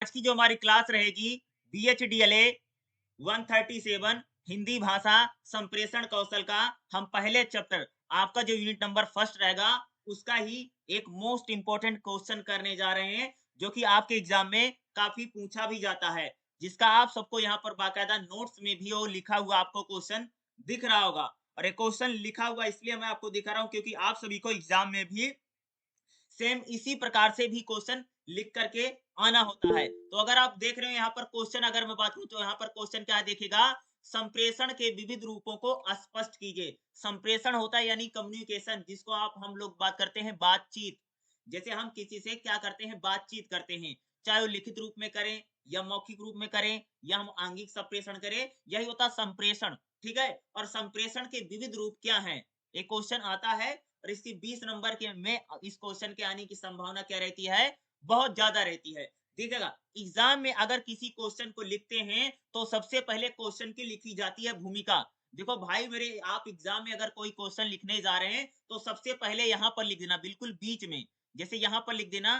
आज की जो हमारी क्लास रहेगी BHDLA 137 हिंदी भाषा संप्रेषण कौशल का हम पहले चैप्टर आपका जो यूनिट नंबर फर्स्ट रहेगा उसका ही एक मोस्ट इंपॉर्टेंट क्वेश्चन करने जा रहे हैं जो कि आपके एग्जाम में काफी पूछा भी जाता है जिसका आप सबको यहाँ पर बाकायदा नोट्स में भी वो लिखा हुआ आपको क्वेश्चन दिख रहा होगा और ये क्वेश्चन लिखा हुआ इसलिए मैं आपको दिखा रहा हूँ क्योंकि आप सभी को एग्जाम में भी सेम इसी प्रकार से भी क्वेश्चन लिख करके आना होता है। तो अगर आप देख रहे हो यहाँ पर क्वेश्चन अगर मैं बात करूँ तो यहाँ पर क्वेश्चन क्या देखिएगा, संप्रेषण के विविध रूपों को स्पष्ट कीजिए। संप्रेषण होता है यानी कम्युनिकेशन जिसको आप हम लोग बात करते हैं बातचीत। जैसे हम किसी से क्या करते हैं बातचीत करते हैं, चाहे वो लिखित रूप में करें या मौखिक रूप में करें या हम आंगिक संप्रेषण करें, यही होता है संप्रेषण। ठीक है, और संप्रेषण के विविध रूप क्या हैं? एक क्वेश्चन आता है और इसकी 20 नंबर के में इस क्वेश्चन के आने की संभावना क्या रहती है, बहुत ज्यादा रहती है। देखिएगा एग्जाम में अगर किसी क्वेश्चन को लिखते हैं तो सबसे पहले क्वेश्चन की लिखी जाती है भूमिका। देखो भाई मेरे, आप एग्जाम में अगर कोई क्वेश्चन लिखने जा रहे हैं तो सबसे पहले यहाँ पर लिख देना बिल्कुल बीच में, जैसे यहाँ पर लिख देना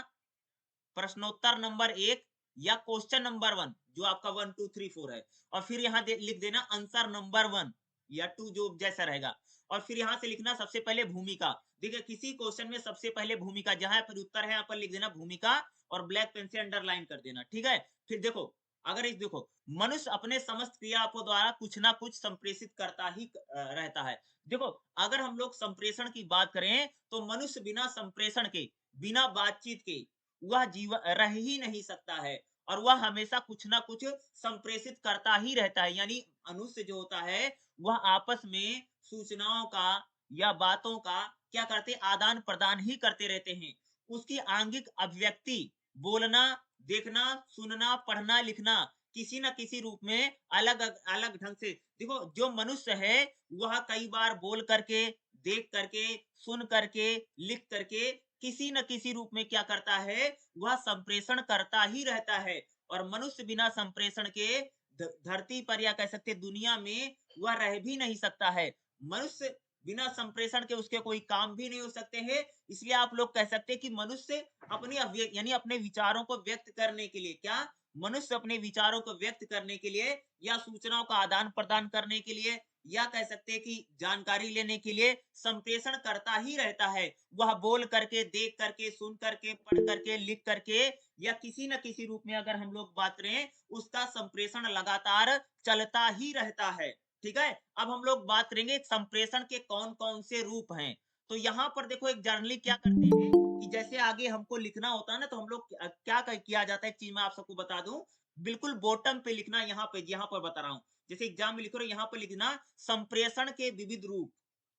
प्रश्नोत्तर नंबर 1 या क्वेश्चन नंबर 1 जो आपका 1 2 3 4 है, और फिर यहाँ लिख देना आंसर नंबर 1 या 2 जो जैसा रहेगा, और फिर यहाँ से लिखना सबसे पहले भूमिका। देखिए किसी क्वेश्चन में सबसे पहले भूमिका जहां पर उत्तर है यहाँ पर लिख देना भूमिका और ब्लैक पेन से अंडरलाइन कर देना। ठीक है, फिर देखो अगर इस देखो मनुष्य अपने समस्त क्रियाओं द्वारा कुछ ना कुछ संप्रेषित करता ही रहता है। देखो अगर हम लोग संप्रेषण की बात करें तो मनुष्य बिना संप्रेषण के, बिना बातचीत के वह जीवन रह ही नहीं सकता है, और वह हमेशा कुछ ना कुछ संप्रेषित करता ही रहता है। यानी मनुष्य जो होता है वह आपस में सूचनाओं का या बातों का क्या करते आदान प्रदान ही करते रहते हैं। उसकी आंगिक अभिव्यक्ति बोलना, देखना, सुनना, पढ़ना, लिखना किसी न किसी रूप में अलग अलग ढंग से, देखो जो मनुष्य है वह कई बार बोल करके, देख करके, सुन करके, लिख करके किसी न किसी रूप में क्या करता है, वह संप्रेषण करता ही रहता है। और मनुष्य बिना संप्रेषण के धरती पर या कह सकते दुनिया में वह रह भी नहीं सकता है। मनुष्य बिना संप्रेषण के उसके कोई काम भी नहीं हो सकते हैं। इसलिए आप लोग कह सकते हैं कि मनुष्य अपनी यानी अपने विचारों को व्यक्त करने के लिए क्या, मनुष्य अपने विचारों को व्यक्त करने के लिए या सूचनाओं का आदान प्रदान करने के लिए या कह सकते हैं कि जानकारी लेने के लिए संप्रेषण करता ही रहता है। वह बोल करके, देख करके, सुन करके, पढ़ करके, लिख करके या किसी न किसी रूप में अगर हम लोग बात करें उसका संप्रेषण लगातार चलता ही रहता है। ठीक है, अब हम लोग बात करेंगे संप्रेषण के कौन कौन से रूप हैं। तो यहाँ पर देखो एक जर्नली क्या करते हैं कि जैसे आगे हमको लिखना होता है ना, तो हम लोग क्या किया जाता है, एक चीज मैं आप सबको बता दूं, बिल्कुल बॉटम पे लिखना, यहाँ पर बता रहा हूँ, जैसे एग्जाम में लिखो रहे यहाँ पर लिखना संप्रेषण के विविध रूप,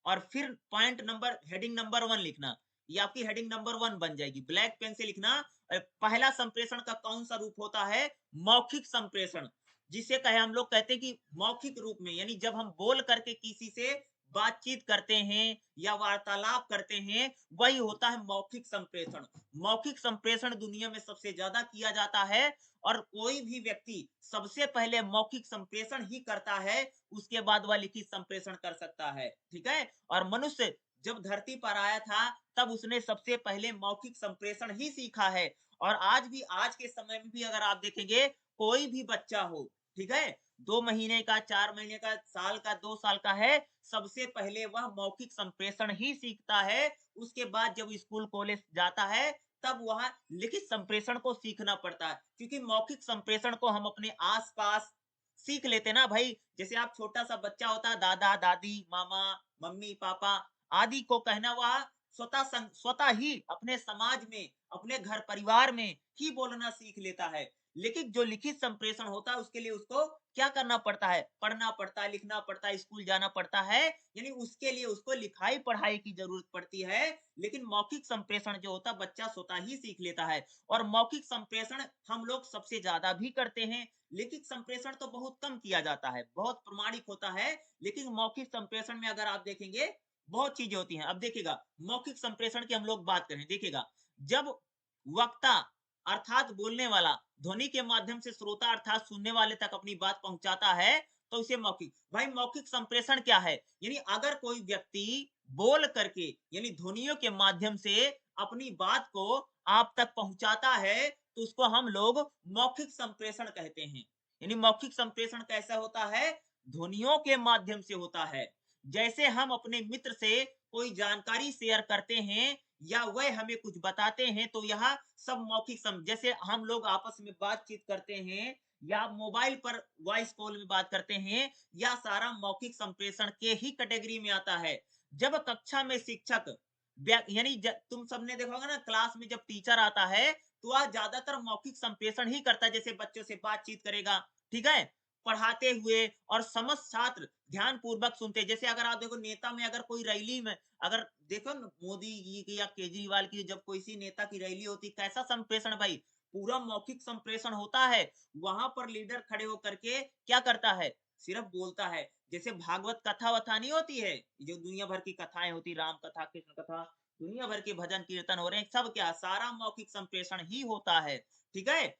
और फिर पॉइंट नंबर हेडिंग नंबर 1 लिखना, ये आपकी हेडिंग नंबर 1 बन जाएगी। ब्लैक पेन से लिखना पहला संप्रेषण का कौन सा रूप होता है, मौखिक संप्रेषण, जिसे कहे हम लोग कहते हैं कि मौखिक रूप में, यानी जब हम बोल करके किसी से बातचीत करते हैं या वार्तालाप करते हैं वही होता है मौखिक संप्रेषण। मौखिक संप्रेषण दुनिया में सबसे ज्यादा किया जाता है और कोई भी व्यक्ति सबसे पहले मौखिक संप्रेषण ही करता है, उसके बाद वह लिखित संप्रेषण कर सकता है। ठीक है, और मनुष्य जब धरती पर आया था तब उसने सबसे पहले मौखिक संप्रेषण ही सीखा है। और आज भी, आज के समय में भी अगर आप देखेंगे कोई भी बच्चा हो, ठीक है, 2 महीने का, 4 महीने का, साल का, 2 साल का है, सबसे पहले वह मौखिक संप्रेषण ही सीखता है। उसके बाद जब स्कूल कॉलेज जाता है तब वह लिखित संप्रेषण को सीखना पड़ता है, क्योंकि मौखिक संप्रेषण को हम अपने आसपास सीख लेते ना भाई। जैसे आप छोटा सा बच्चा होता है, दादा दादी, मामा, मम्मी, पापा आदि को कहना वह स्वतः ही अपने समाज में, अपने घर परिवार में ही बोलना सीख लेता है। लेकिन जो लिखित संप्रेषण होता है उसके लिए उसको क्या करना पड़ता है, पढ़ना पड़ता है, लिखना पड़ता है, स्कूल जाना पड़ता है, यानी उसके लिए उसको लिखाई पढ़ाई की जरूरत पड़ती है। लेकिन मौखिक संप्रेषण जो होता है बच्चा स्वतः ही सीख लेता है। और मौखिक संप्रेषण हम लोग सबसे ज्यादा भी करते हैं, लिखित संप्रेषण तो बहुत कम किया जाता है, बहुत प्रमाणिक होता है। लेकिन मौखिक संप्रेषण में अगर आप देखेंगे बहुत चीजें होती हैं। अब देखिएगा मौखिक संप्रेषण की हम लोग बात करें, देखिएगा जब वक्ता अर्थात बोलने वाला ध्वनि के माध्यम से श्रोता अर्थात सुनने वाले तक अपनी बात पहुंचाता है तो उसे मौखिक, भाई मौखिक संप्रेषण क्या है, यानी अगर कोई व्यक्ति बोल करके यानी ध्वनियों के माध्यम से अपनी बात को आप तक पहुंचाता है तो उसको हम लोग मौखिक संप्रेषण कहते हैं। यानी मौखिक संप्रेषण कैसा होता है? ध्वनियों के माध्यम से होता है। जैसे हम अपने मित्र से कोई जानकारी शेयर करते हैं या वह हमें कुछ बताते हैं, तो यह सब मौखिक जैसे हम लोग आपस में बातचीत करते हैं या मोबाइल पर वॉइस कॉल में बात करते हैं, या सारा मौखिक संप्रेषण के ही कैटेगरी में आता है। जब कक्षा में शिक्षक यानी तुम सबने देखा होगा ना, क्लास में जब टीचर आता है तो वह ज्यादातर मौखिक संप्रेषण ही करता है, जैसे बच्चों से बातचीत करेगा, ठीक है, पढ़ाते हुए, और समस्त छात्र ध्यान पूर्वक सुनते हैं। जैसे अगर आप देखो नेता में अगर कोई रैली में अगर देखो न, मोदी जी की या केजरीवाल की जब कोई सी नेता की रैली होती, कैसा संप्रेषण भाई, पूरा मौखिक संप्रेषण होता है। वहां पर लीडर खड़े होकर के क्या करता है, सिर्फ बोलता है। जैसे भागवत कथा वथा नहीं होती है, जो दुनिया भर की कथाएं होती, राम कथा, कृष्ण कथा, दुनिया भर के भजन कीर्तन हो रहे हैं, सब क्या सारा मौखिक संप्रेषण ही होता है, ठीक है।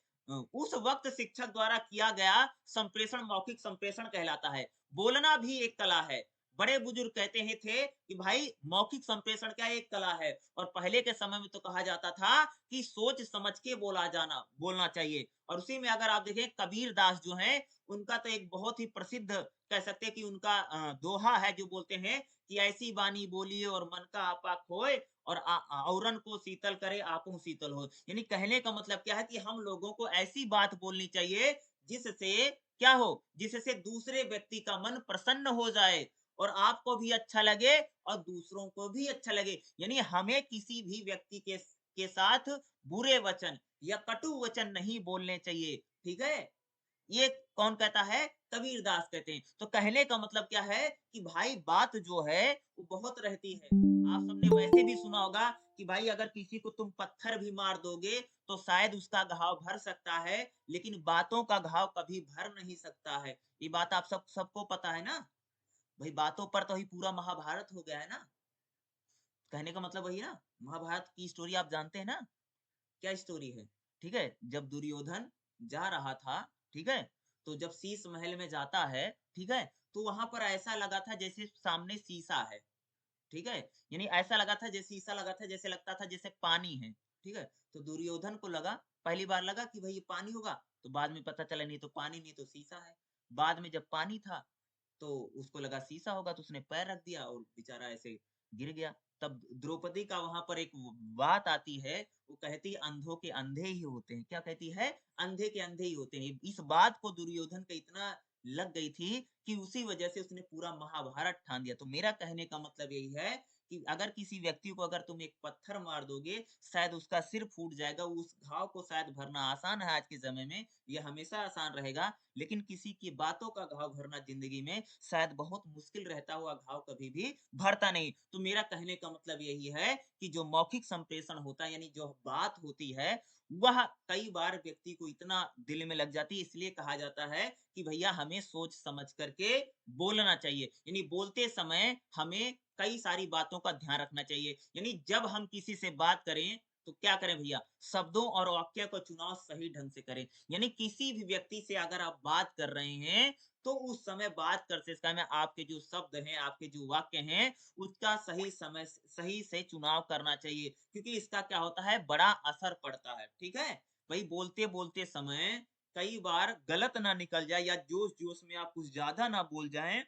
उस वक्त शिक्षक द्वारा किया गया संप्रेषण मौखिक संप्रेषण कहलाता है। बोलना भी एक कला है। बड़े बुजुर्ग कहते हैं थे कि भाई मौखिक संप्रेषण क्या एक कला है, और पहले के समय में तो कहा जाता था कि सोच समझ के बोलना चाहिए। और उसी में अगर आप देखें कबीर दास जो हैं, उनका तो एक बहुत ही प्रसिद्ध कह सकते हैं कि उनका दोहा है, जो बोलते हैं कि ऐसी बानी बोलिए और मन का आपा खोए, और औरन को शीतल करे आपो शीतल हो। यानी कहने का मतलब क्या है कि हम लोगों को ऐसी बात बोलनी चाहिए जिससे क्या हो, जिससे दूसरे व्यक्ति का मन प्रसन्न हो जाए, और आपको भी अच्छा लगे और दूसरों को भी अच्छा लगे। यानी हमें किसी भी व्यक्ति के साथ बुरे वचन या कटु वचन नहीं बोलने चाहिए, ठीक है। ये कौन कहता है? कबीरदास कहते हैं। तो कहने का मतलब क्या है कि भाई बात जो है वो बहुत रहती है। आप सबने वैसे भी सुना होगा कि भाई अगर किसी को तुम पत्थर भी मार दोगे तो शायद उसका घाव भर सकता है, लेकिन बातों का घाव कभी भर नहीं सकता है। ये बात आप सबको पता है ना? भाई बातों पर तो ही पूरा महाभारत हो गया है ना? कहने का मतलब वही ना, महाभारत की स्टोरी आप जानते हैं ना? क्या स्टोरी है, ठीक है। जब दुर्योधन जा रहा था, ठीक है, तो जब शीश महल में जाता है, ठीक है, तो वहां पर ऐसा लगा था जैसे सामने शीशा है, ठीक है। यानी ऐसा लगा था जैसे शीशा लगा था, जैसे लगता था जैसे पानी है, ठीक है। तो दुर्योधन को लगा, पहली बार लगा कि भाई ये पानी होगा, तो बाद में पता चला नहीं तो पानी नहीं तो शीशा है। बाद में जब पानी था तो उसको लगा शीशा होगा, तो उसने पैर रख दिया और बेचारा ऐसे गिर गया। तब द्रौपदी का वहां पर एक बात आती है, वो कहती है अंधों के अंधे ही होते हैं। क्या कहती है? अंधे के अंधे ही होते हैं। इस बात को दुर्योधन का इतना लग गई थी कि उसी वजह से उसने पूरा महाभारत ठान दिया। तो मेरा कहने का मतलब यही है कि अगर किसी व्यक्ति को अगर तुम एक पत्थर मार दोगे, शायद उसका सिर फूट जाएगा, उस घाव को शायद भरना आसान है आज के समय में, ये हमेशा आसान रहेगा, लेकिन किसी की बातों का घाव भरना जिंदगी में शायद बहुत मुश्किल रहता हुआ घाव कभी भी भरता नहीं। तो मेरा कहने का मतलब यही है कि जो मौखिक संप्रेषण होता है, यानी जो बात होती है, वह कई बार व्यक्ति को इतना दिल में लग जाती है, इसलिए कहा जाता है कि भैया हमें सोच समझ करके बोलना चाहिए। यानी बोलते समय हमें कई सारी बातों का ध्यान रखना चाहिए। यानी जब हम किसी से बात करें तो क्या करें भैया, शब्दों और वाक्य का चुनाव सही ढंग से करें। यानी किसी भी व्यक्ति से अगर आप बात कर रहे हैं, तो उस समय बात करते समय आपके जो शब्द हैं, आपके जो वाक्य हैं, उसका सही समय सही से चुनाव करना चाहिए, क्योंकि इसका क्या होता है, बड़ा असर पड़ता है, ठीक है। भाई बोलते बोलते समय कई बार गलत ना निकल जाए, या जोश जोश में आप कुछ ज्यादा ना बोल जाएं,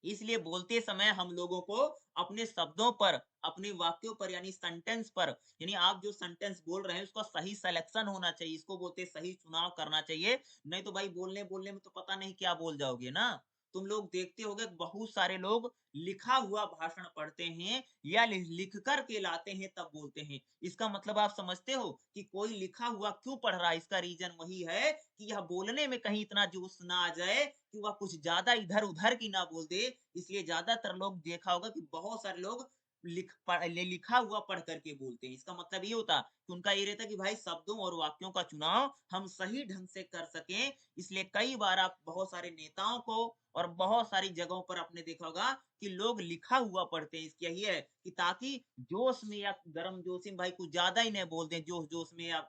इसलिए बोलते समय हम लोगों को अपने शब्दों पर, अपने वाक्यों पर, यानी सेंटेंस पर, यानी आप जो सेंटेंस बोल रहे हैं उसका सही सिलेक्शन होना चाहिए, इसको बोलते सही चुनाव करना चाहिए। नहीं तो भाई बोलने बोलने में तो पता नहीं क्या बोल जाओगे ना। तुम लोग देखते होगे बहुत सारे लोग लिखा हुआ भाषण पढ़ते हैं या लिख कर के लाते हैं तब बोलते हैं। इसका मतलब आप समझते हो कि कोई लिखा हुआ क्यों पढ़ रहा है? इसका रीजन वही है कि यह बोलने में कहीं इतना जोश ना आ जाए कि वह कुछ ज्यादा इधर उधर की ना बोल दे। इसलिए ज्यादातर लोग देखा होगा कि बहुत सारे लोग लिखा हुआ पढ़ करके बोलते हैं। इसका मतलब ये होता कि उनका ये रहता कि भाई शब्दों और वाक्यों का चुनाव हम सही ढंग से कर सकें। इसलिए कई बार आप बहुत सारे नेताओं को और बहुत सारी जगहों पर आपने देखा होगा कि लोग लिखा हुआ पढ़ते हैं। इसकी यही है कि ताकि जोश में या गर्म जोशी में भाई कुछ ज्यादा ही नहीं बोल दें, जोश जोश में या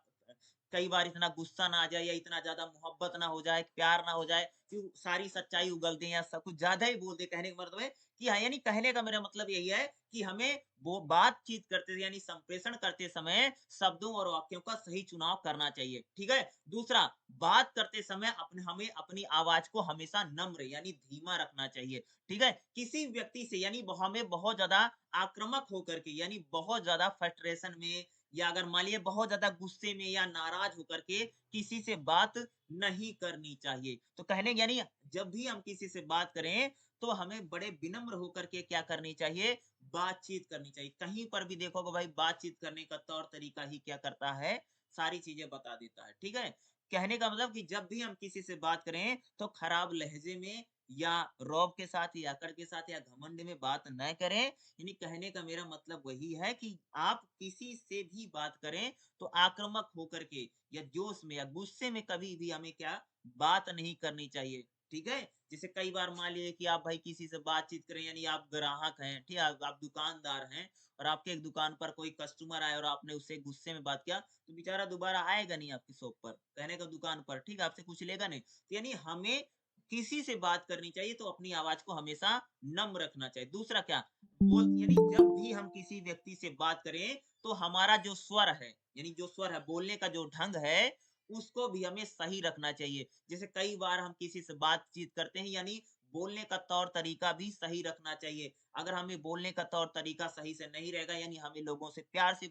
कई बार इतना गुस्सा ना आ जाए या इतना ज्यादा मोहब्बत ना हो जाए, प्यार ना हो जाए कि सारी सच्चाई उगल दें या सब कुछ ज्यादा ही बोल दे। कहने का मतलब है कि हाँ, यानी कहने का मेरा मतलब यही है कि हमें वो बातचीत करते यानी संप्रेषण करते समय शब्दों और वाक्यों का सही चुनाव करना चाहिए, ठीक है। दूसरा, बात करते समय हमें अपनी आवाज को हमेशा नम्र यानी धीमा रखना चाहिए, ठीक है। किसी व्यक्ति से यानी हमें बहुत ज्यादा आक्रामक होकर के यानी बहुत ज्यादा फ्रस्ट्रेशन में या अगर मान लीजिए बहुत ज्यादा गुस्से में या नाराज होकर के किसी से बात नहीं करनी चाहिए। तो कहने यानी जब भी हम किसी से बात करें तो हमें बड़े विनम्र होकर के क्या करनी चाहिए, बातचीत करनी चाहिए। कहीं पर भी देखोगे भाई बातचीत करने का तौर तरीका ही क्या करता है, सारी चीजें बता देता है, ठीक है। कहने का मतलब कि जब भी हम किसी से बात करें तो खराब लहजे में या रौब के साथ या अकड़ के साथ या घमंड में बात न करें। यानी कहने का मेरा मतलब वही है कि आप किसी से भी बात करें तो आक्रामक होकर के या जोश में या गुस्से में कभी भी हमें क्या बात नहीं करनी चाहिए, ठीक है। जैसे कई बार मान लीजिए कि आप भाई किसी से बातचीत करें यानी आप ग्राहक हैं, ठीक है, आप दुकानदार हैं और आपके एक दुकान पर कोई कस्टमर आए और आपने उससे गुस्से में बात किया तो बेचारा दोबारा आएगा नहीं आपकी शॉप पर, कहने का दुकान पर, ठीक है, आपसे कुछ लेगा नहीं। तो यानी हमें किसी से बात करनी चाहिए तो अपनी आवाज को हमेशा नम्र रखना चाहिए। दूसरा क्या, बोल यानी जब भी हम किसी व्यक्ति से बात करें तो हमारा जो स्वर है यानी जो स्वर है बोलने का जो ढंग है उसको भी हमें सही रखना चाहिए। जैसे कई बार हम किसी से बातचीत करते हैं यानी बोलने का तौर तरीका भी सही रखना चाहिए। अगर हमें बोलने का तौर तरीका सही से नहीं रहेगा यानी हमें लोगों से प्यार से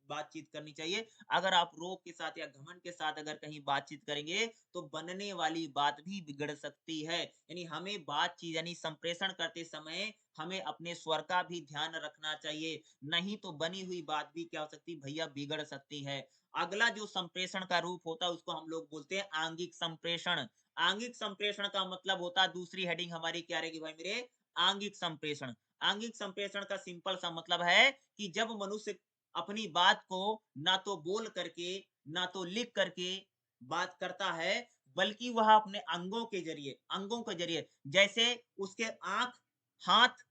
बातचीत करनी चाहिए। अगर आप रोब के साथ या घमंड के साथ अगर कहीं बातचीत करेंगे तो बनने वाली बात भी बिगड़ सकती है। यानी हमें बातचीत यानी संप्रेषण करते समय हमें अपने स्वर का भी ध्यान रखना चाहिए, नहीं तो बनी हुई बात भी क्या हो सकती है भैया बिगड़ सकती है। अगला जो संप्रेषण का रूप होता है उसको हम लोग बोलते हैं आंगिक संप्रेषण। आंगिक संप्रेषण का मतलब होता है, दूसरी हेडिंग हमारी क्या रहेगी भाई मेरे, आंगिक संप्रेषण। आंगिक संप्रेषण का सिंपल सा मतलब है कि जब मनुष्य अपनी बात को ना तो बोल करके ना तो लिख करके बात करता है बल्कि वह अपने अंगों के जरिए जैसे उसके आंख, हाथ,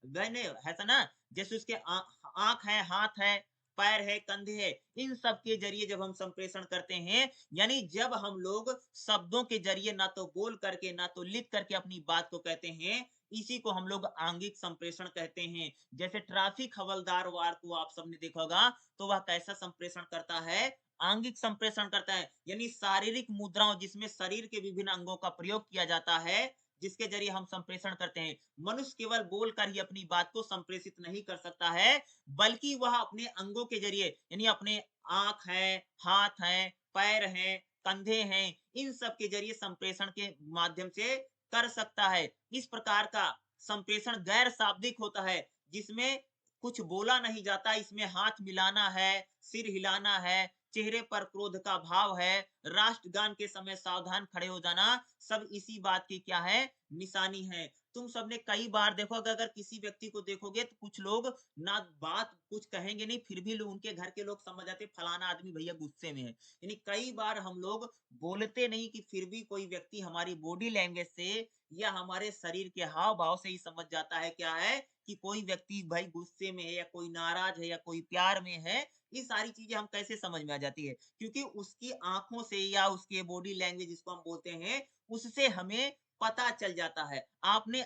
मैंने ऐसा ना, जैसे उसके आँख है, हाथ है, पैर है, कंधे है, इन सब के ज़रिए जब हम संप्रेषण करते हैं, यानी जब हम लोग शब्दों के ज़रिए ना तो बोल करके, ना तो लिख करके अपनी बात को कहते हैं, इसी को हम लोग आंगिक संप्रेषण कहते हैं। जैसे ट्रैफिक हवलदार वार को आप सबने देखा होगा, तो वह कैसा संप्रेषण करता है? आंगिक संप्रेषण करता है, यानी शारीरिक मुद्राओं जिसमें शरीर के विभिन्न अंगों का प्रयोग किया जाता है, जिसके ज़रिए हम संप्रेषण करते हैं। मनुष्य केवल बोलकर ही अपनी बात को संप्रेषित नहीं कर सकता है, बल्कि वह अपने अंगों के जरिए यानी अपने आँख है, हाथ है, पैर हैं, कंधे हैं, इन सब के जरिए संप्रेषण के माध्यम से कर सकता है। इस प्रकार का संप्रेषण गैर शाब्दिक होता है, जिसमें कुछ बोला नहीं जाता, इसमें हाथ मिलाना है, सिर हिलाना है, चेहरे पर क्रोध का भाव है, राष्ट्रगान के समय सावधान खड़े हो जाना, सब इसी बात की क्या है, निशानी है। तुम सबने कई बार देखोगे, अगर किसी व्यक्ति को देखोगे तो कुछ लोग ना बात कुछ कहेंगे नहीं, फिर भी उनके घर के लोग समझ जाते फलाना आदमी भैया गुस्से में है। यानी कई बार हम लोग बोलते नहीं कि फिर भी कोई व्यक्ति हमारी बॉडी लैंग्वेज से या हमारे शरीर के हाव भाव से ही समझ जाता है क्या है कि कोई व्यक्ति भाई गुस्से में है या कोई नाराज है या कोई प्यार में है। ये सारी चीजें हम कैसे समझ में आ जाती है, क्योंकि उसकी आंखों से या उसके बॉडी लैंग्वेज जिसको हम बोलते हैं उससे हमें पता चल जाता है। आपने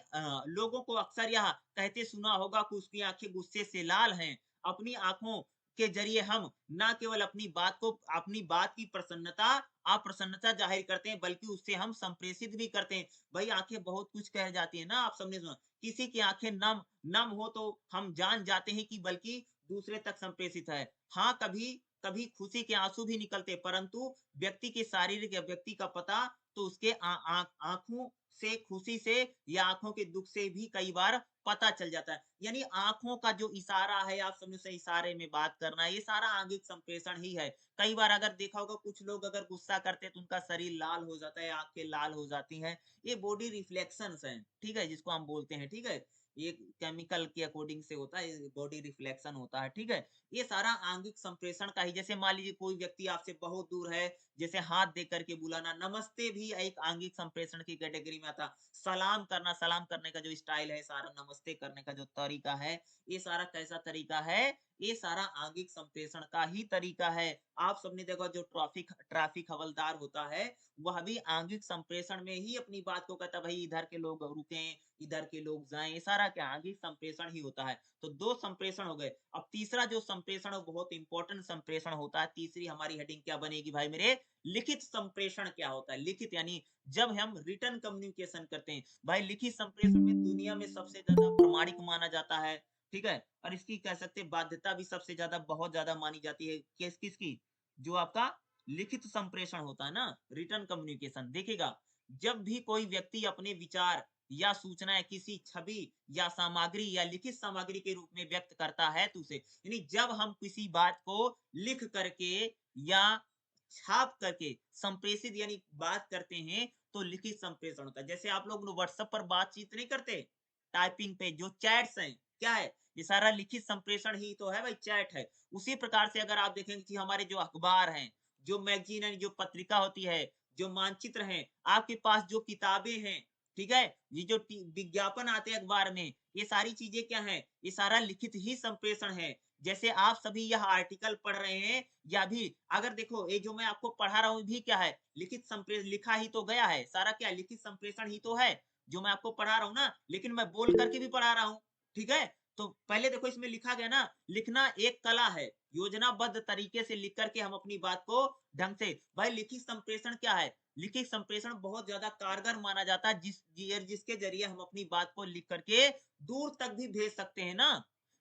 लोगों को अक्सर यह कहते सुना होगा कि उसकी आँखें गुस्से से लाल हैं। अपनी आँखों के ज़रिए हम ना केवल अपनी बात की अप्रसन्नता ज़ाहिर करते हैं, बल्कि उससे हम संप्रेषित भी करते हैं। भई आँखें बहुत कुछ कह जाती हैं ना, आप सबने सुना। किसी की आँखें नम नम हो तो हम जान जाते हैं कि बल्कि दूसरे तक संप्रेषित है। हाँ, कभी कभी खुशी के आँसू भी निकलते, परंतु व्यक्ति के शारीरिक या व्यक्ति का पता तो उसके आँखों से, खुशी से या आँखों के दुःख से भी कई बार पता चल जाता है। यानी आँखों का जो इशारा है, आप समझो से इशारे में बात करना, ये सारा आंगिक संप्रेषण ही है। कई बार अगर देखा होगा कुछ लोग अगर गुस्सा करते हैं तो उनका शरीर लाल हो जाता है, आँखें लाल हो जाती हैं। ये बॉडी रिफ्लेक्शंस हैं, ठीक है? जिसको हम बोलते हैं, ठीक है? ये केमिकल के अकॉर्डिंग से होता है, बॉडी रिफ्लेक्शन होता है, ठीक है? ये सारा आंगिक संप्रेषण का ही, जैसे मान लीजिए कोई व्यक्ति आपसे बहुत दूर है, जैसे हाथ दे करके बुलाना, नमस्ते भी एक आंगिक संप्रेषण की कैटेगरी में आता। सलाम करना, सलाम करने का जो स्टाइल है, सारा नमस्ते करने का जो तरीका है, ये सारा कैसा तरीका है? ये सारा आंगिक संप्रेषण का ही तरीका है। आप सबने देखा जो ट्रैफिक ट्रैफिक हवलदार होता है, वह भी आंगिक संप्रेषण में ही अपनी बात को कहता है, भाई इधर के लोग रुकें, इधर के लोग जाएँ, ये सारा क्या आंगिक संप्रेषण ही होता है। तो 2 संप्रेषण हो गए। अब तीसरा जो संप्रेषण है, वो बहुत इंपॉर्टेंट संप्रेषण होता है। तीसरी हमारी हेडिंग क्या बनेगी भाई मेरे? लिखित संप्रेषण क्या होता है? लिखित यानी जब हम रिटन कम्युनिकेशन करते हैं। भाई लिखित संप्रेषण में दुनिया में सबसे ज़्यादा प्रामाणिक माना जाता है, ठीक है? और इसकी कह सकते हैं बाध्यता भी सबसे ज़्यादा बहुत ज़्यादा मानी जाती है। किसकी? जो आपका लिखित संप्रेषण होता है ना, रिटन कम्युनिकेशन। देखिएगा, जब भी कोई व्यक्ति अपने विचार या सूचनाएँ किसी छवि या सामग्री या लिखित सामग्री के रूप में व्यक्त करता है तो उसे यानी जब हम किसी बात को लिख करके या छाप करके संप्रेषित यानी बात करते हैं तो लिखित संप्रेषण होता है। जैसे आप लोग व्हाट्सएप पर बातचीत नहीं करते, टाइपिंग पे जो चैट्स हैं, क्या है? ये सारा लिखित संप्रेषण ही तो है भाई, चैट है। उसी प्रकार से अगर आप देखेंगे कि हमारे जो अखबार हैं, जो मैगज़ीन है, जो पत्रिका होती है, जो मानचित्र हैं, आपके पास जो किताबें हैं, ठीक है? ये जो विज्ञापन आते हैं अखबार में, ये सारी चीज़ें क्या हैं? ये सारा लिखित ही संप्रेषण है। जैसे आप सभी यह आर्टिकल पढ़ रहे हैं या भी अगर देखो ये जो मैं आपको पढ़ा रहा हूँ भी क्या है? लिखित लिखा ही तो गया है। सारा क्या लिखित संप्रेषण ही तो है, जो मैं आपको पढ़ा रहा हूँ ना, लेकिन मैं बोल करके भी पढ़ा रहा हूँ, ठीक है? तो पहले देखो इसमें लिखा गया ना, लिखना एक कला है, योजनाबद्ध तरीके से लिख कर के हम अपनी बात को ढंग से भाई लिखित संप्रेषण क्या है? लिखित संप्रेषण बहुत ज़्यादा कारगर माना जाता है जिसके ज़रिए हम अपनी बात को लिख कर के दूर तक भी भेज सकते हैं ना।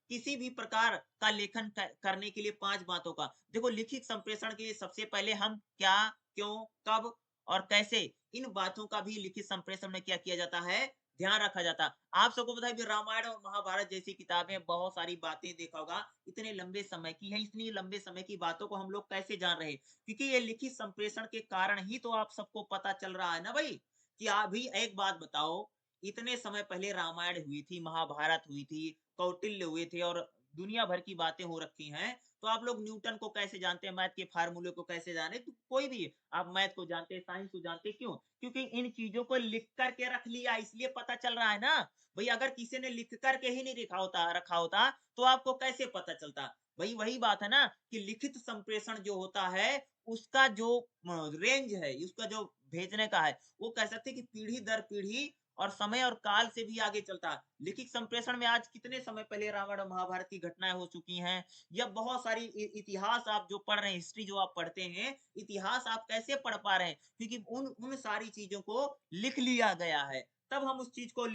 किसी भी प्रकार का लेखन करने के लिए 5 बातों का देखो लिखित संप्रेषण के लिए सबसे पहले हम क्या, क्यों, कब और कैसे इन बातों का भी लिखित संप्रेषण में क्या किया जाता है, ध्यान रखा जाता है। आप सबको पता है कि रामायण और महाभारत जैसी किताबें बहुत सारी बातें देखा होगा, इतने लंबे समय की है, इतनी लंबे समय की बातों को हम लोग कैसे जान रहे हैं? क्योंकि ये लिखित संप्रेषण के कारण ही तो आप सबको पता चल रहा है ना भाई, कि अभी एक बात बताओ, इतने समय पहले रामायण हुई थी, महाभारत हुई थी, कौटिल्य हुए थे और दुनिया भर की बातें हो रखी हैं। तो आप लोग न्यूटन को कैसे जानते हैं, मैथ के फार्मूले को कैसे जाने? तो कोई भी आप मैथ को जानते हैं, साइंस को जानते हैं, क्यों? क्योंकि इन चीज़ों को लिख कर के रख लिया इसलिए पता चल रहा है ना। भई अगर किसी ने लिख कर के ही नहीं रखा होता, तो आपको कैसे पता चलता? वही वही बात है ना कि लिखित संप्रेषण जो होता है, उसका जो रेंज है, उसका जो भेजने का है, वो कह सकते हैं कि पीढ़ी दर पीढ़ी और समय और काल से भी आगे चलता है। लिखित संप्रेषण में आज कितने समय पहले रामायण और महाभारत की घटनाएँ हो चुकी हैं, या बहुत सारी इतिहास आप जो पढ़ रहे हैं, हिस्ट्री जो आप पढ़ते हैं, इतिहास आप कैसे पढ़ पा रहे हैं? क्योंकि उन उन सारी चीज़ों को लिख लिया गया है, तब हम उस चीज़ को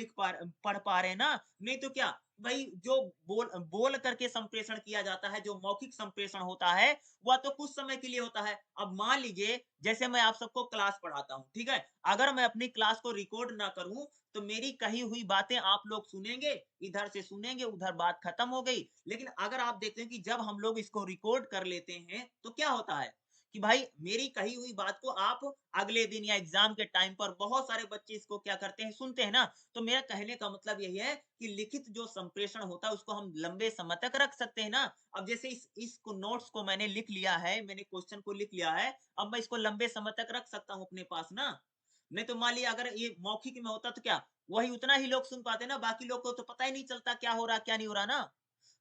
पढ़ पा रहे हैं ना, नहीं तो क्या भई जो बोल करके संप्रेषण किया जाता है, जो मौखिक संप्रेषण होता है, वह तो कुछ समय के लिए होता है। अब मान लीजिए जैसे मैं आप सबको क्लास पढ़ाता हूँ, ठीक है? अगर मैं अपनी क्लास को रिकॉर्ड ना करूँ, तो मेरी कही हुई बातें आप लोग सुनेंगे, इधर से सुनेंगे, उधर बात खत्म हो गई। लेकिन अगर आप देखते हैं कि जब हम लोग इसको रिकॉर्ड कर लेते हैं, तो क्या होता है कि भाई मेरी कही हुई बात को आप अगले दिन या एग्ज़ाम के टाइम पर बहुत सारे बच्चे इसको क्या करते हैं, सुनते हैं ना। तो मेरा कहने का मतलब यही है कि लिखित जो संप्रेषण होता है, उसको हम लंबे समय तक रख सकते हैं ना। अब जैसे इसको नोट्स को मैंने लिख लिया है, मैंने क्वेश्चन को लिख लिया है, अब मैं इसको लंबे समय तक रख सकता हूँ अपने पास ना। नहीं तो मान लिया अगर ये मौखिक में होता तो क्या, वही उतना ही लोग सुन पाते ना, बाकी लोग को तो पता ही नहीं चलता क्या हो रहा है, क्या नहीं हो रहा ना।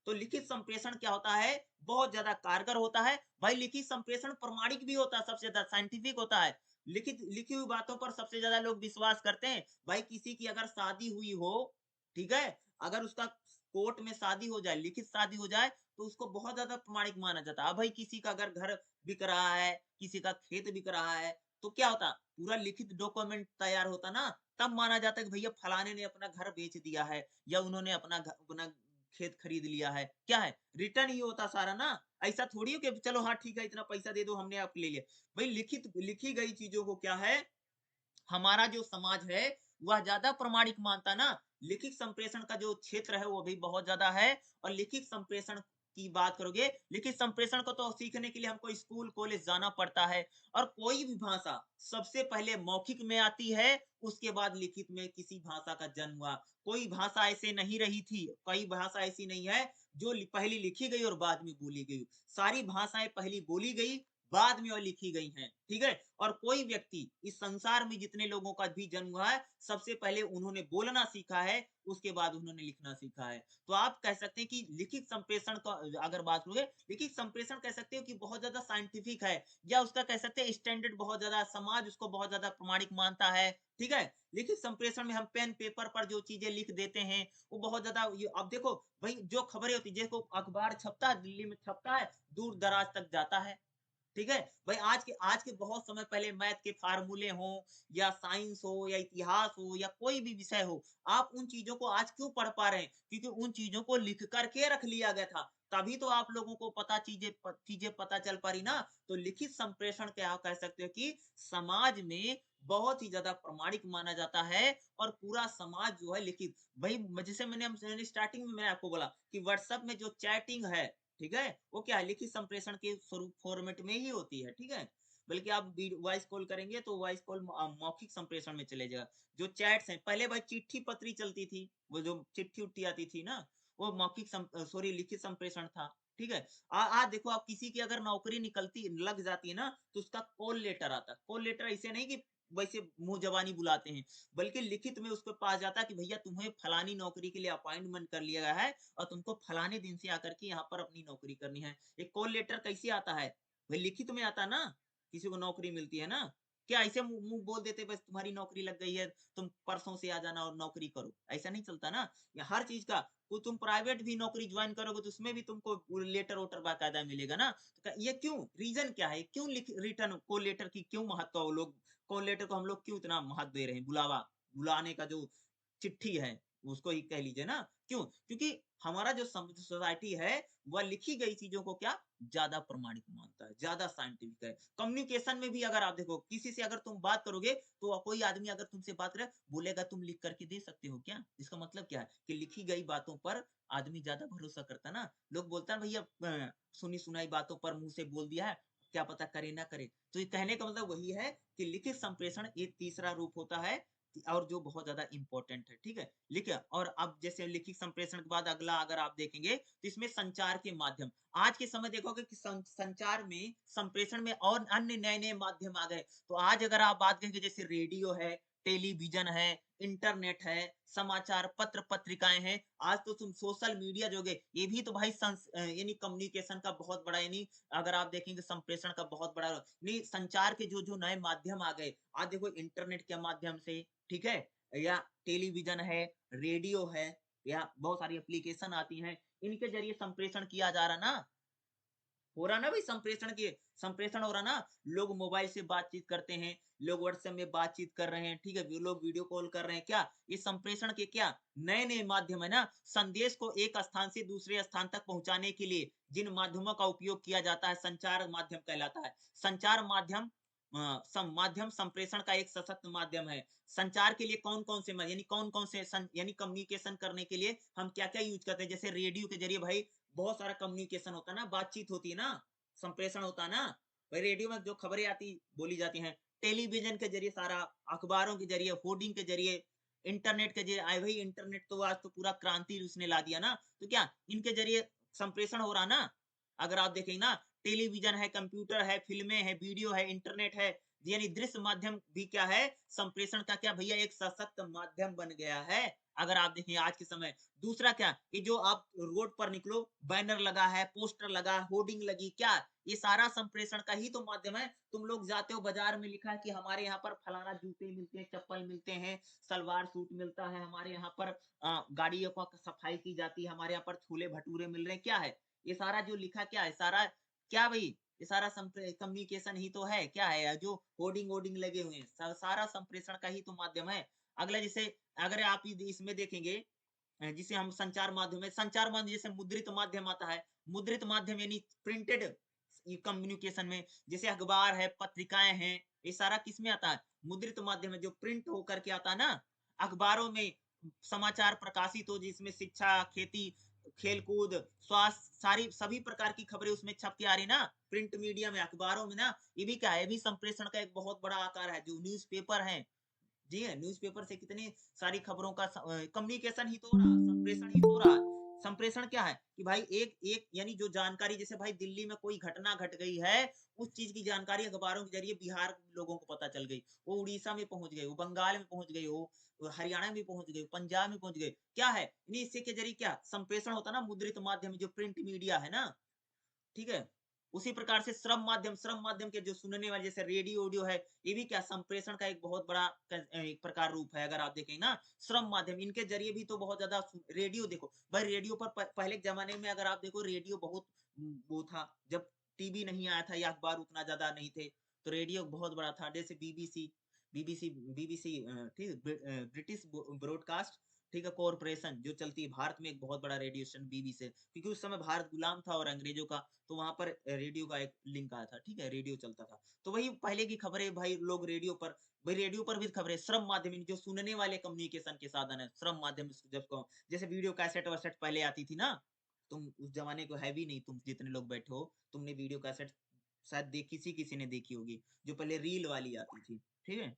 तो लिखित संप्रेषण क्या होता है, बहुत ज़्यादा कारगर होता है। भाई लिखित संप्रेषण प्रामाणिक भी होता है, सबसे ज़्यादा साइंटिफिक होता है। लिखी हुई बातों पर सबसे ज़्यादा लोग विश्वास करते हैं। भाई किसी की अगर शादी हुई हो, ठीक है? अगर उसका कोर्ट में शादी हो जाए, लिखित शादी हो जाए, तो उसको बहुत ज़्यादा प्रामाणिक माना जाता है। अब भाई किसी का अगर घर बिक रहा है, किसी का खेत बिक रहा है, तो क्या होता? पूरा लिखित डॉक्यूमेंट तैयार होता ना, तब माना जाता है कि भैया फलाने ने अपना घर बेच दिया है या उन्होंने अपना खेत खरीद लिया है। क्या है? रिटर्न ही होता सारा ना। ऐसा थोड़ी हो कि चलो हाँ ठीक है, इतना पैसा दे दो, हमने आप ले लिया। भई लिखी गई चीज़ों को क्या है, हमारा जो समाज है, वह ज़्यादा प्रामाणिक मानता ना। लिखित संप्रेषण का जो क्षेत्र है, वो भी बहुत ज़्यादा है और लिखित संप्रेषण की बात करोगे, लिखित संप्रेषण को तो सीखने के लिए हमको स्कूल, कॉलेज जाना पड़ता है और कोई भी भाषा सबसे पहले मौखिक में आती है, उसके बाद लिखित में किसी भाषा का जन्म हुआ। कोई भाषा ऐसे नहीं रही थी, कोई भाषा ऐसी नहीं है, जो पहले लिखी गई और बाद में बोली गई। सारी भाषाएँ पहले बोली गई, बाद में वो लिखी गई हैं, ठीक है? और कोई व्यक्ति इस संसार में जितने लोगों का भी जन्म हुआ है, सबसे पहले उन्होंने बोलना सीखा है, उसके बाद उन्होंने लिखना सीखा है। तो आप कह सकते हैं कि लिखित संप्रेषण का अगर बात करोगे, लिखित संप्रेषण कह सकते हो कि बहुत ज़्यादा साइंटिफिक है, या उसका कह सकते हैं स्टैंडर्ड बहुत ज़्यादा, समाज उसको बहुत ज़्यादा प्रमाणिक मानता है, ठीक है? लिखित संप्रेषण में हम पेन पेपर पर जो चीज़ें लिख देते हैं, वो बहुत ज़्यादा ये अब देखो भई जो खबरें होती हैं, देखो अखबार छपता है, दिल्ली में छपता है, दूर-दराज तक जाता है। ठीक है? भाई आज के बहुत समय पहले मैथ के फ़ॉर्मूले हों या साइंस हो या इतिहास हो या कोई भी विषय हो, आप उन चीज़ों को आज क्यों पढ़ पा रहे हैं? क्योंकि उन चीज़ों को लिख कर के रख लिया गया था। तभी तो आप लोगों को चीज़ें पता चल पा रही ना। तो लिखित संप्रेषण के आप कह सकते हो कि समाज में बहुत ही ज़्यादा प्रामाणिक माना जाता है और पूरा समाज जो है लिखित भई जैसे मैंने स्टार्टिंग में मैंने आपको बोला कि व्हाट्सएप में जो चैटिंग है, ठीक है? वो क्या है लिखित संप्रेषण के स्वरूप फॉर्मेट में ही होती है, ठीक है? बल्कि आप वॉइस कॉल करेंगे तो वॉइस कॉल मौखिक संप्रेषण में चले जाएगा। जो चैट्स हैं, पहले भाई चिट्ठी-पत्री चलती थी, वो जो चिट्ठी-उट्ठी आती थी ना, वो सॉरी लिखित संप्रेषण था, ठीक है? आज देखो आप किसी की अगर नौकरी निकलती लग जाती है ना, तो उसका कॉल लेटर आता है। कॉल लेटर ऐसे नहीं कि वैसे मुँह ज़बानी बुलाते हैं, बल्कि लिखित में उसके पास जाता है कि भैया तुम्हें फलानी नौकरी के लिए अपॉइंटमेंट कर लिया गया है और तुमको फलाने दिन से आकर के यहाँ पर अपनी नौकरी करनी है। एक कॉल लेटर कैसे आता है? वही लिखित में आता ना, किसी को नौकरी मिलती है ना। क्या ऐसे मुँह मुँह बोल देते बस तुम्हारी नौकरी लग गई है, तुम परसों से आ जाना और नौकरी करो, ऐसा नहीं चलता ना। या हर चीज़ का को तुम प्राइवेट भी नौकरी जॉइन करोगे तो उसमें भी तुमको वो लेटर-वोटर बाकायदा मिलेगा ना। तो ये क्यों? रीज़न क्या है? क्यों रिटर्न कॉल लेटर की क्यों महत्व वो लोग कॉल लेटर को हम लोग क्यों इतना महत्व दे रहे हैं? बुलाने का जो चिट्ठी है, उसको ही कह लीजिए ना, क्यों? क्योंकि हमारा जो सोसाइटी है, वह लिखी गई चीज़ों को क्या ज़्यादा प्रमाणिक मानता है, ज़्यादा साइंटिफिक है। कम्युनिकेशन में भी अगर आप देखो, किसी से अगर तुम बात करोगे, तो कोई आदमी अगर तुमसे बात करे, बोलेगा तुम लिख कर के दे सकते हो क्या? इसका मतलब क्या है? कि लिखी गई बातों पर आदमी ज़्यादा भरोसा करता है ना। लोग बोलता है भैया सुनी-सुनाई बातों पर मुँह से बोल दिया है, क्या पता करे ना करे। तो ये कहने का मतलब वही है कि लिखित संप्रेषण एक तीसरा रूप होता है और जो बहुत ज़्यादा इम्पोर्टेंट है, ठीक है? लिखिए और अब जैसे लिखित संप्रेषण के बाद अगला अगर आप देखेंगे, तो इसमें संचार के माध्यम। आज के समय देखोगे कि संचार में, संप्रेषण में और अन्य नए-नए माध्यम आ गए। तो आज अगर आप बात करेंगे जैसे रेडियो है, टेलीविज़न है, इंटरनेट है, समाचार पत्र-पत्रिकाएँ हैं, आज तो तुम सोशल मीडिया जो गए, ये भी तो भाई यानी कम्युनिकेशन का बहुत बड़ा यानी अगर आप देखेंगे संप्रेषण का बहुत बड़ा नहीं संचार के जो-जो नए माध्यम आ गए, आज देखो इंटरनेट के माध्यम से, ठीक है? या टेलीविज़न है, रेडियो है या बहुत सारी एप्लीकेशन आती हैं, इनके ज़रिए संप्रेषण किया जा रहा ना। हो रहा ना भाई संप्रेषण हो रहा ना। लोग मोबाइल से बातचीत करते हैं, लोग व्हाट्सएप में बातचीत कर रहे हैं, ठीक है? लोग वीडियो कॉल कर रहे हैं, क्या? ये संप्रेषण के क्या नए-नए माध्यम है ना। संदेश को एक स्थान से दूसरे स्थान तक पहुँचाने के लिए जिन माध्यमों का उपयोग किया जाता है, संचार माध्यम कहलाता है। संचार माध्यम माध्यम संप्रेषण का एक सशक्त माध्यम है। संचार के लिए कौन-कौन से यानी कौन-कौन से यानी कम्युनिकेशन करने के लिए हम क्या-क्या यूज़ करते हैं? जैसे रेडियो के ज़रिए भाई बहुत सारा कम्युनिकेशन होता है ना, बातचीत होती है ना, संप्रेषण होता है ना। भाई रेडियो में जो खबरें आती बोली जाती हैं, टेलीविज़न के ज़रिए सारा, अखबारों के ज़रिए, होर्डिंग के ज़रिए, इंटरनेट के ज़रिए भाई इंटरनेट तो आज तो पूरा क्रांति उसने ला दिया ना, तो क्या इनके ज़रिए संप्रेषण हो रहा ना। अगर आप देखेंगे ना, टेलीविज़न है, कंप्यूटर है, फ़िल्में हैं, वीडियो है, इंटरनेट है, यानी दृश्य माध्यम भी क्या है, संप्रेषण का क्या भैया एक सशक्त माध्यम बन गया है। अगर आप देखें आज के समय दूसरा क्या, ये जो आप रोड पर निकलो, बैनर लगा है, पोस्टर लगा है, होर्डिंग लगी, क्या? ये सारा संप्रेषण का ही तो माध्यम है। तुम लोग जाते हो बाज़ार में लिखा है कि हमारे यहाँ पर फलाना जूते मिलते हैं, चप्पल मिलते हैं, सलवार सूट मिलता है, हमारे यहाँ पर गाड़ियों का सफाई की जाती है, हमारे यहाँ पर छोले-भटूरे मिल रहे हैं, क्या है? ये सारा जो लिखा क्या है? सारा क्या भई? ये सारा कम्युनिकेशन ही तो है, क्या है? जो होर्डिंग-वोर्डिंग लगे हुए हैं, सारा संप्रेषण का ही तो माध्यम है। अगला जैसे अगर आप इसमें देखेंगे जिसे हम संचार माध्यम जैसे मुद्रित माध्यम आता है। मुद्रित माध्यम यानी प्रिंटेड कम्युनिकेशन में जैसे अखबार है, पत्रिकाएँ हैं, ये सारा किसमें आता है? मुद्रित माध्यम है जो प्रिंट होकर के आता है ना। अखबारों में समाचार प्रकाशित हो जिसमें शिक्षा, खेती, खेल-कूद, स्वास्थ्य सारी सभी प्रकार की खबरें उसमें छप के आ रही ना, प्रिंट मीडिया में, अखबारों में ना, ये भी क्या है? ये भी संप्रेषण का एक बहुत बड़ा आकार है। जो न्यूज़पेपर हैं, जी हाँ, न्यूज़पेपर से कितनी सारी खबरों का कम्युनिकेशन ही तो हो रहा, संप्रेषण ही तो हो रहा। संप्रेषण क्या है कि भाई एक एक यानी जो जानकारी जैसे भाई दिल्ली में कोई घटना घट गई है, उस चीज की जानकारी अखबारों के जरिए बिहार के लोगों को पता चल गई, वो उड़ीसा में पहुंच गई, वो बंगाल में पहुंच गई, वो हरियाणा में पहुंच गई, पंजाब में पहुंच गई। क्या है यानी इससे के जरिए क्या संप्रेषण होता है ना, मुद्रित माध्यम जो प्रिंट मीडिया है ना, ठीक है? उसी प्रकार से श्रम माध्यम के जो सुनने वाले जैसे रेडियो ऑडियो है, ये भी क्या संप्रेषण का एक बहुत बड़ा एक प्रकार रूप है। अगर आप देखें ना, श्रम माध्यम इनके ज़रिए भी तो बहुत ज़्यादा रेडियो देखो, भाई रेडियो पर पहले के ज़माने में अगर आप देखो रेडियो बहुत वो था, जब टीवी नहीं आया था या अखबार उतना ज़्यादा नहीं थे, तो रेडियो बहुत बड़ा था। जैसे बीबीसी बीबीसी बीबीसी ठीक है? ब्रिटिश ब्रॉडकास्ट ठीक है, कॉर्पोरेशन जो चलती है भारत में एक बहुत बड़ा रेडियो स्टेशन बीबीसी क्योंकि उस समय भारत गुलाम था और अंग्रेजों का, तो वहाँ पर रेडियो का एक लिंक आया था, ठीक है? रेडियो चलता था। तो वही पहले की खबरें भाई लोग रेडियो पर भाई रेडियो पर भी खबरें श्रम माध्यम जो सुनने वाले कम्युनिकेशन के साधन है, श्रम माध्यम जब को जैसे वीडियो कैसेट-वैसेट पहले आती थी ना, तुम उस जमाने को है भी नहीं, तुम जितने लोग बैठे हो, तुमने वीडियो कैसेट शायद किसी-किसी ने देखी होगी, जो पहले रील वाली आती थी, ठीक है?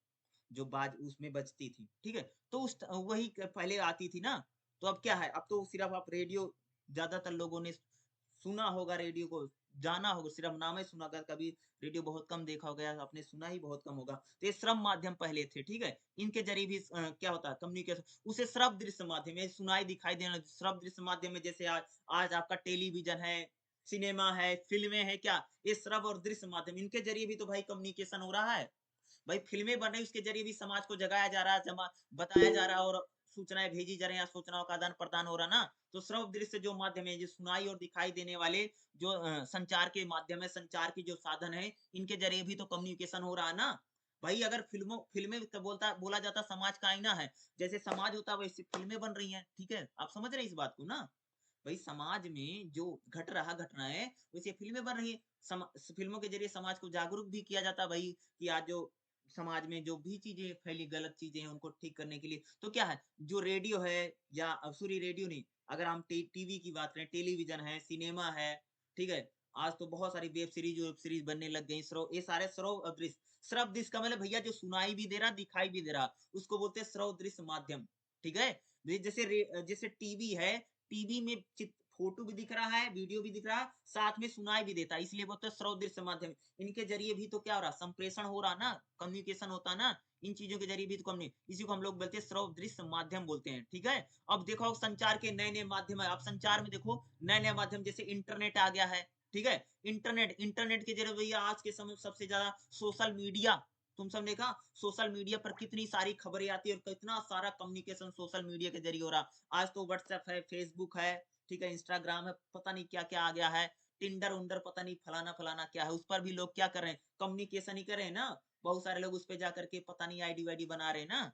जो बाज उसमें बजती थी, ठीक है? तो वही पहले आती थी ना, तो अब क्या है, अब तो सिर्फ आप रेडियो ज़्यादातर लोगों ने सुना होगा रेडियो को, जाना होगा, सिर्फ नाम ही सुना होगा, कभी रेडियो बहुत कम देखा होगा या आपने सुना ही बहुत कम होगा। तो ये श्रव माध्यम पहले थे, ठीक है? इनके ज़रिए भी क्या होता है कम्युनिकेशन उसे श्रव दृश्य माध्यम है, सुनाई दिखाई देना श्रव दृश्य माध्यम में जैसे आज आज आपका टेलीविज़न है, सिनेमा है, फ़िल्में हैं क्या? ये श्रव और दृश्य माध्यम इनके ज़रिए भी तो भाई कम्युनिकेशन हो रहा है। भाई फ़िल्में बन रही उसके ज़रिए भी समाज को जगाया जा रहा है, बताया जा रहा है और सूचनाएँ भेजी जा रही हैं या सूचनाओं का आदान-प्रदान हो रहा है ना। तो श्रव्य दृश्य जो माध्यम है, जो सुनाई और दिखाई देने वाले जो संचार के माध्यम है, संचार की जो साधन है, इनके ज़रिए भी तो कम्युनिकेशन हो रहा है ना। भाई अगर फ़िल्में तो बोला जाता समाज का आईना है, जैसे समाज होता है वैसे फ़िल्में बन रही हैं, ठीक है? आप समझ रहे हैं इस बात को ना? भाई समाज में जो घट रहा घटनाएँ, वैसे फ़िल्में बन रही हैं। फ़िल्मों के ज़रिए समाज को जागरूक भी किया जाता है भाई कि आज जो समाज में जो भी चीज़ें फैली गलत चीज़ें हैं उनको ठीक करने के लिए तो क्या है जो रेडियो है या सॉरी रेडियो नहीं अगर हम टीवी की बात करें टेलीविज़न है, सिनेमा है, ठीक है? आज तो बहुत सारी वेब सीरीज़ बनने लग गई। ये सारे श्रव दृश्य का मतलब भैया जो सुनाई भी दे रहा, दिखाई भी दे रहा, उसको बोलते हैं श्रव दृश्य माध्यम, ठीक है? जैसे टीवी है, टीवी में फ़ोटो भी दिख रहा है, वीडियो भी दिख रहा है, साथ में सुनाई भी देता है, इसलिए बोलते हैं श्रव दृश्य माध्यम। इनके ज़रिए भी तो क्या हो रहा है, संप्रेषण हो रहा ना, कम्युनिकेशन होता है ना, इन चीज़ों के ज़रिए भी तो इसी को हम लोग बोलते हैं श्रव दृश्य माध्यम बोलते हैं, ठीक है? अब देखो संचार के नए-नए माध्यम है, अब संचार में देखो नए-नए माध्यम जैसे इंटरनेट आ गया है, ठीक है? इंटरनेट के ज़रिए भैया आज के समय में सबसे ज़्यादा सोशल मीडिया तुम सबने कहा सोशल मीडिया पर कितनी सारी खबरें आती है और कितना सारा कम्युनिकेशन सोशल मीडिया के ज़रिए हो रहा। आज तो व्हाट्सएप है, फेसबुक है, ठीक है? इंस्टाग्राम है, पता नहीं क्या-क्या आ गया है। टिंडर-उंडर पता नहीं फलाना-फलाना क्या है, उस पर भी लोग क्या कर रहे हैं, कम्युनिकेशन ही कर रहे हैं ना। बहुत सारे लोग उस पे जाकर के पता नहीं आईडी-वाईडी बना रहे हैं ना।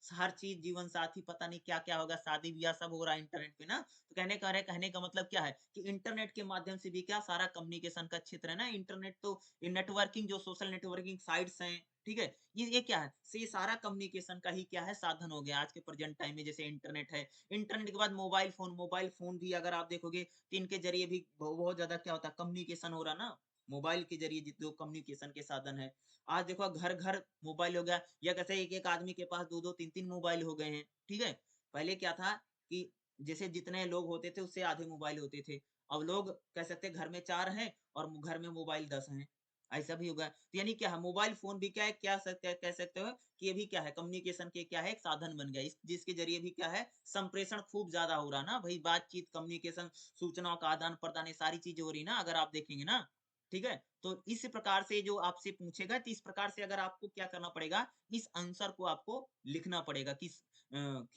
हर चीज़ जीवन साथी पता नहीं क्या-क्या होगा, शादी-ब्याह सब हो रहा है इंटरनेट पे ना। तो कहने का मतलब क्या है कि इंटरनेट के माध्यम से भी क्या सारा कम्युनिकेशन का क्षेत्र है ना, इंटरनेट तो ये नेटवर्किंग जो सोशल नेटवर्किंग साइट्स हैं, ठीक है? ये क्या है? ये सारा कम्युनिकेशन का ही क्या है साधन हो गया आज के प्रेज़ेंट टाइम में जैसे इंटरनेट है। इंटरनेट के बाद मोबाइल फ़ोन भी अगर आप देखोगे तो इनके ज़रिए भी बहुत ज़्यादा क्या होता है कम्युनिकेशन हो रहा ना, मोबाइल के ज़रिए जो कम्युनिकेशन के साधन है। आज देखो घर-घर मोबाइल हो गया या कैसे एक-एक आदमी के पास 2-2 3-3 मोबाइल हो गए हैं, ठीक है? पहले क्या था कि जैसे जितने लोग होते थे उससे आधे मोबाइल होते थे। अब लोग कह सकते हैं घर में 4 हैं और घर में मोबाइल 10 हैं, ऐसा भी हो गया। तो यानी क्या है मोबाइल फ़ोन भी क्या है कह सकते हो कि ये भी क्या है कम्युनिकेशन के क्या है एक साधन बन गया। इस जिसके ज़रिए भी क्या है संप्रेषण खूब ज़्यादा हो रहा है ना भई बातचीत, कम्युनिकेशन, सूचनाओं का आदान-प्रदान ये सारी चीज़ें हो रही है ना अगर आप देखेंगे ना, ठीक है? तो इस प्रकार से जो आपसे पूछेगा तो इस प्रकार से अगर आपको क्या करना पड़ेगा, इस आंसर को आपको लिखना पड़ेगा कि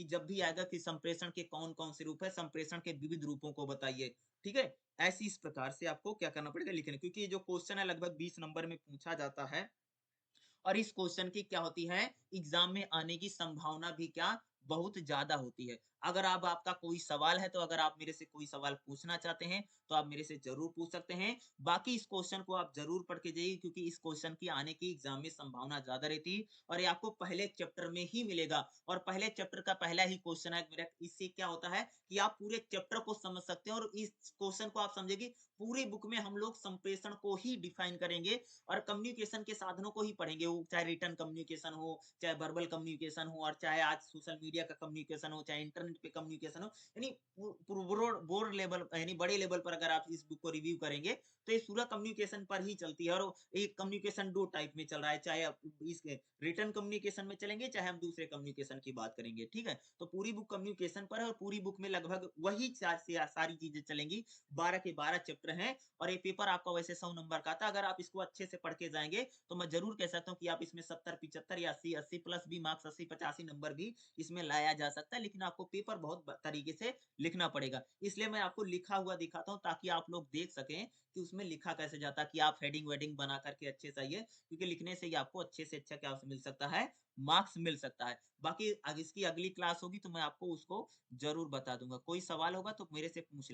जब भी आएगा कि संप्रेषण के कौन-कौन से रूप है, संप्रेषण के विविध रूपों को बताइए, ठीक है? ऐसे इस प्रकार से आपको क्या करना पड़ेगा लिखने क्योंकि ये जो क्वेश्चन है लगभग 20 नंबर में पूछा जाता है और इस क्वेश्चन की क्या होती है एग्जाम में आने की संभावना भी क्या बहुत ज्यादा होती है। अगर अब आपका कोई सवाल है तो अगर आप मेरे से कोई सवाल पूछना चाहते हैं तो आप मेरे से जरूर पूछ सकते हैं। बाकी इस क्वेश्चन को आप जरूर पढ़ के जाइए क्योंकि इस क्वेश्चन की आने की एग्जाम में संभावना ज्यादा रहती है और ये आपको पहले चैप्टर में ही मिलेगा और पहले चैप्टर का पहला ही क्वेश्चन है मेरा। इससे क्या होता है कि आप पूरे चैप्टर को समझ सकते हैं और इस क्वेश्चन को आप समझेगी पूरे बुक में हम लोग संप्रेषण को ही डिफाइन करेंगे और कम्युनिकेशन के साधनों को ही पढ़ेंगे, वो चाहे रिटर्न कम्युनिकेशन हो, चाहे वर्बल कम्युनिकेशन हो, और चाहे आज सोशल मीडिया का कम्युनिकेशन हो, चाहे इंटरनेट पे कम्युनिकेशन हो। यानी बोर्ड लेवल, यानी बड़े लेवल पर अगर आप इस बुक को रिव्यू करेंगे तो ये पूरा कम्युनिकेशन पर ही चलती है। और एक कम्युनिकेशन दो टाइप में चल रहा है, चाहे आप इस रिटर्न कम्युनिकेशन में चलेंगे, चाहे हम दूसरे कम्युनिकेशन की बात करेंगे, ठीक है। तो पूरी बुक कम्युनिकेशन पर है और पूरी बुक में लगभग वही सारी चीजें चलेंगी। 12 के 12 चैप्टर हैं और ये पेपर आपका वैसे 100 नंबर का था। अगर आप इसको अच्छे से पढ़ के जाएंगे तो मैं जरूर कह सकता हूँ कि आप इसमें 70 75 या 80 80 प्लस भी मार्क्स, 80 85 नंबर भी इसमें लाया जा सकता है। लेकिन आपको पेपर बहुत तरीके से लिखना पड़ेगा, इसलिए मैं आपको लिखा हुआ दिखाता हूँ ताकि आप लोग देख सकें कि उसमें लिखा कैसे जाता है, कि आप हेडिंग वेडिंग बना करके अच्छे से आइए, क्योंकि लिखने से ही आपको अच्छे से अच्छा क्या मिल सकता है, मार्क्स मिल सकता है। बाकी इसकी अगली क्लास होगी तो मैं आपको उसको जरूर बता दूंगा। कोई सवाल होगा तो मेरे से पूछ